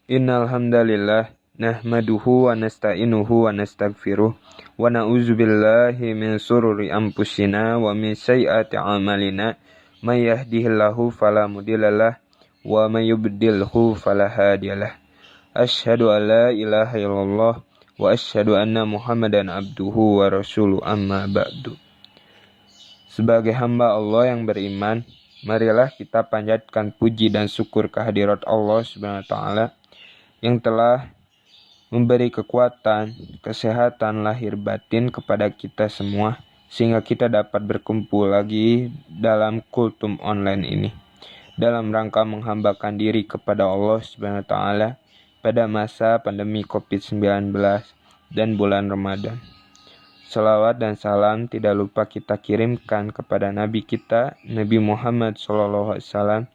Innal hamdalillah nahmaduhu wa nasta'inuhu wa nastaghfiruh wa na'udzu billahi min shururi anfusina wa min sayyiati a'malina may yahdihillahu fala mudhillalah wa may yudlilhu fala hadiyalah. Asyhadu an la ilaha illallah wa asyhadu anna Muhammadan abduhu wa rasuluh, amma ba'du. Sebagai hamba Allah yang beriman, marilah kita panjatkan puji dan syukur kehadirat Allah Subhanahu wa taala yang telah memberi kekuatan, kesehatan lahir batin kepada kita semua, sehingga kita dapat berkumpul lagi dalam kultum online ini, dalam rangka menghambakan diri kepada Allah Subhanahu wa taala pada masa pandemi COVID-19 dan bulan Ramadan. Salawat dan salam tidak lupa kita kirimkan kepada Nabi kita, Nabi Muhammad SAW,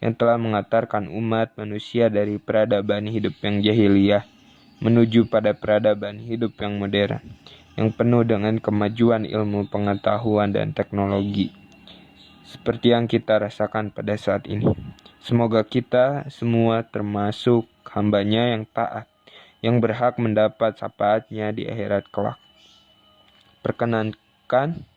yang telah mengantarkan umat manusia dari peradaban hidup yang jahiliyah menuju pada peradaban hidup yang modern, yang penuh dengan kemajuan ilmu pengetahuan dan teknologi, seperti yang kita rasakan pada saat ini. Semoga kita semua termasuk hambanya yang taat, yang berhak mendapat syafaatnya di akhirat kelak. Perkenankan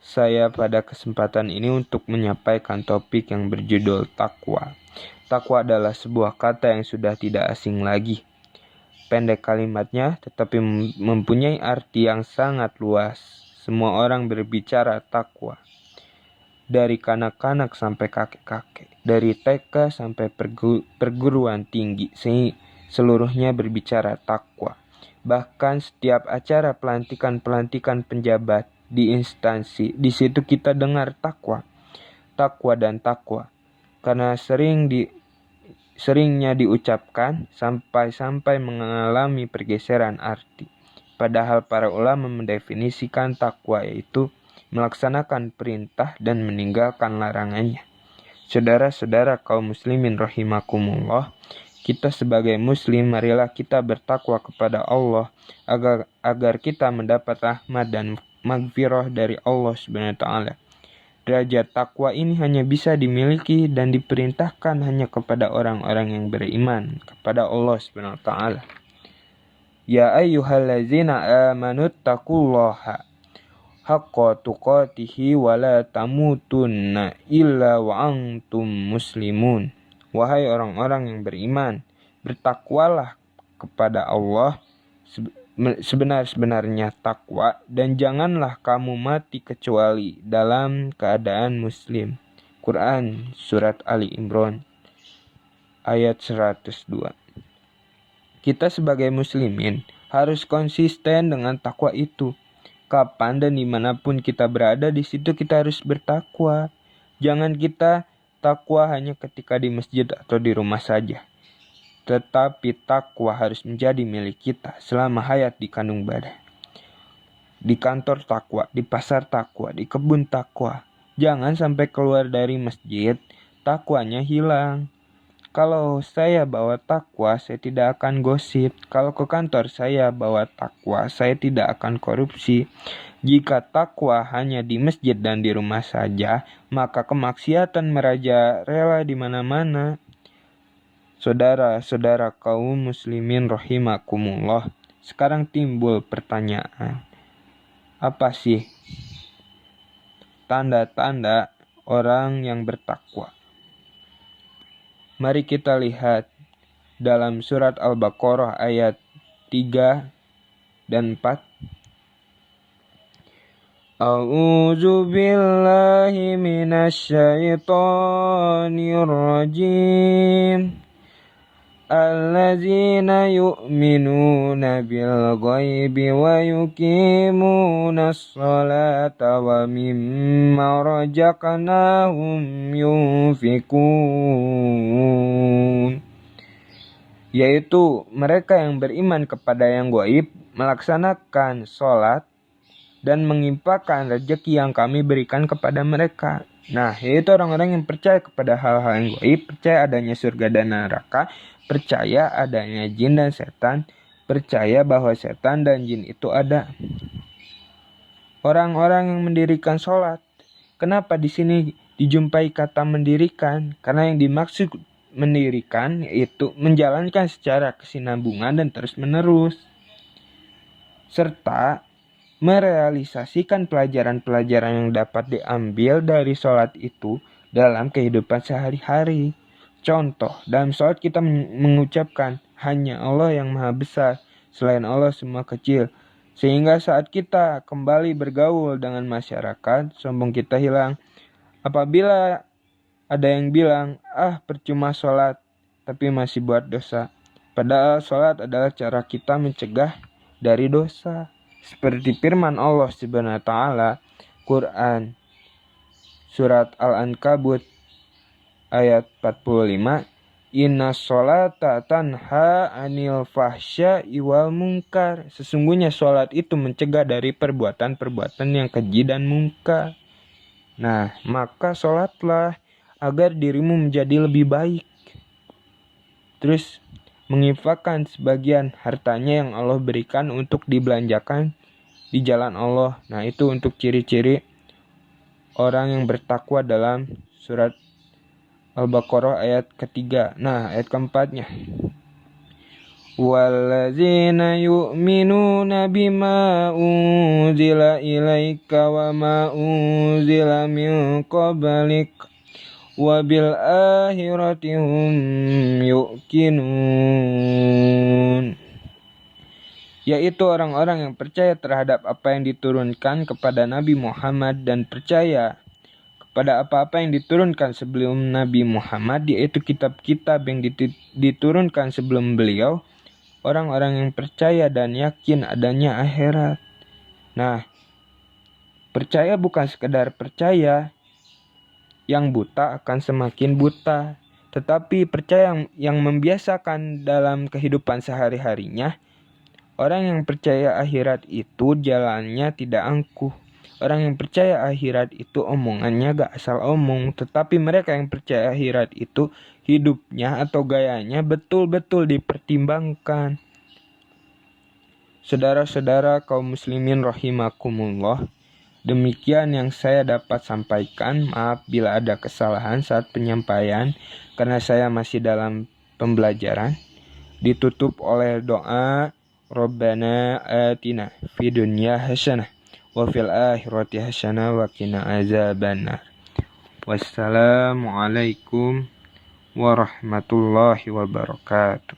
saya pada kesempatan ini untuk menyampaikan topik yang berjudul takwa. Takwa adalah sebuah kata yang sudah tidak asing lagi. Pendek kalimatnya tetapi mempunyai arti yang sangat luas. Semua orang berbicara takwa. Dari kanak-kanak sampai kakek-kakek, dari TK sampai perguruan tinggi, seluruhnya berbicara takwa. Bahkan setiap acara pelantikan penjabat di instansi, di situ kita dengar takwa dan takwa, karena seringnya diucapkan sampai mengalami pergeseran arti. Padahal para ulama mendefinisikan takwa yaitu melaksanakan perintah dan meninggalkan larangannya. Saudara-saudara kaum muslimin rahimakumullah, kita sebagai muslim marilah kita bertakwa kepada Allah agar kita mendapat rahmat dan magfirah dari Allah Subhanahu wa taala. Derajat takwa ini hanya bisa dimiliki dan diperintahkan hanya kepada orang-orang yang beriman kepada Allah Subhanahu wa taala. Ya ayyuhallazina amanu taqullaha haqqa tuqatih wa la tamutunna illa wa antum muslimun. Wahai orang-orang yang beriman, bertakwalah kepada Allah sebenar-benarnya takwa, dan janganlah kamu mati kecuali dalam keadaan muslim. Quran Surat Ali Imran ayat 102. Kita sebagai muslimin harus konsisten dengan takwa itu. Kapan dan dimanapun kita berada, di situ kita harus bertakwa. Jangan kita takwa hanya ketika di masjid atau di rumah saja, tetapi takwa harus menjadi milik kita selama hayat di kandung badan. Di kantor takwa, di pasar takwa, di kebun takwa. Jangan sampai keluar dari masjid, takwanya hilang. Kalau saya bawa takwa, saya tidak akan gosip. Kalau ke kantor saya bawa takwa, saya tidak akan korupsi. Jika takwa hanya di masjid dan di rumah saja, maka kemaksiatan merajalela di mana-mana. Saudara-saudara kaum muslimin rahimakumullah, sekarang timbul pertanyaan, apa sih tanda-tanda orang yang bertakwa? Mari kita lihat dalam surat Al-Baqarah ayat 3 dan 4. A'udzu billahi minasyaitonir rajim. Allazina yu'minuna bil ghaibi wa yuqimunas salata wa mimma razaqnahum yunfikun. Yaitu mereka yang beriman kepada yang gaib, melaksanakan sholat, dan menginfakkan rezeki yang kami berikan kepada mereka. Nah, yaitu orang-orang yang percaya kepada hal-hal yang gaib, percaya adanya surga dan neraka, percaya adanya jin dan setan, percaya bahwa setan dan jin itu ada. Orang-orang yang mendirikan sholat. Kenapa di sini dijumpai kata mendirikan? Karena yang dimaksud mendirikan, yaitu menjalankan secara kesinambungan dan terus-menerus, serta merealisasikan pelajaran-pelajaran yang dapat diambil dari sholat itu dalam kehidupan sehari-hari. Contoh, dalam sholat kita mengucapkan, hanya Allah yang maha besar, selain Allah semua kecil. Sehingga saat kita kembali bergaul dengan masyarakat, sombong kita hilang. Apabila ada yang bilang, percuma sholat, tapi masih buat dosa. Padahal sholat adalah cara kita mencegah dari dosa. Seperti firman Allah Subhanahu wa taala, Quran surat Al-Ankabut ayat 45, Inna sholata tanha anil fahsya'i wal munkar. Sesungguhnya sholat itu mencegah dari perbuatan-perbuatan yang keji dan mungkar. Nah, maka sholatlah agar dirimu menjadi lebih baik. Terus menginfakkan sebagian hartanya yang Allah berikan untuk dibelanjakan di jalan Allah. Nah, itu untuk ciri-ciri orang yang bertakwa dalam surat Al-Baqarah ayat ketiga. Nah, ayat keempatnya, wallazina yu'minuna bima unzila ilaika wa ma unzila min qablik wa bil akhirati hum yuqinun. Yaitu orang-orang yang percaya terhadap apa yang diturunkan kepada Nabi Muhammad dan percaya kepada apa-apa yang diturunkan sebelum Nabi Muhammad, yaitu kitab-kitab yang diturunkan sebelum beliau, orang-orang yang percaya dan yakin adanya akhirat. Nah, percaya bukan sekedar percaya, yang buta akan semakin buta, tetapi percaya yang membiasakan dalam kehidupan sehari-harinya. Orang yang percaya akhirat itu jalannya tidak angkuh. Orang yang percaya akhirat itu omongannya gak asal omong, tetapi mereka yang percaya akhirat itu hidupnya atau gayanya betul-betul dipertimbangkan. Saudara-saudara kaum muslimin rahimakumullah, demikian yang saya dapat sampaikan. Maaf bila ada kesalahan saat penyampaian, karena saya masih dalam pembelajaran. Ditutup oleh doa, Rabbana atina fid dunya hasanah wa fil akhirati hasanah wa qina azabannar. Wassalamualaikum warahmatullahi wabarakatuh.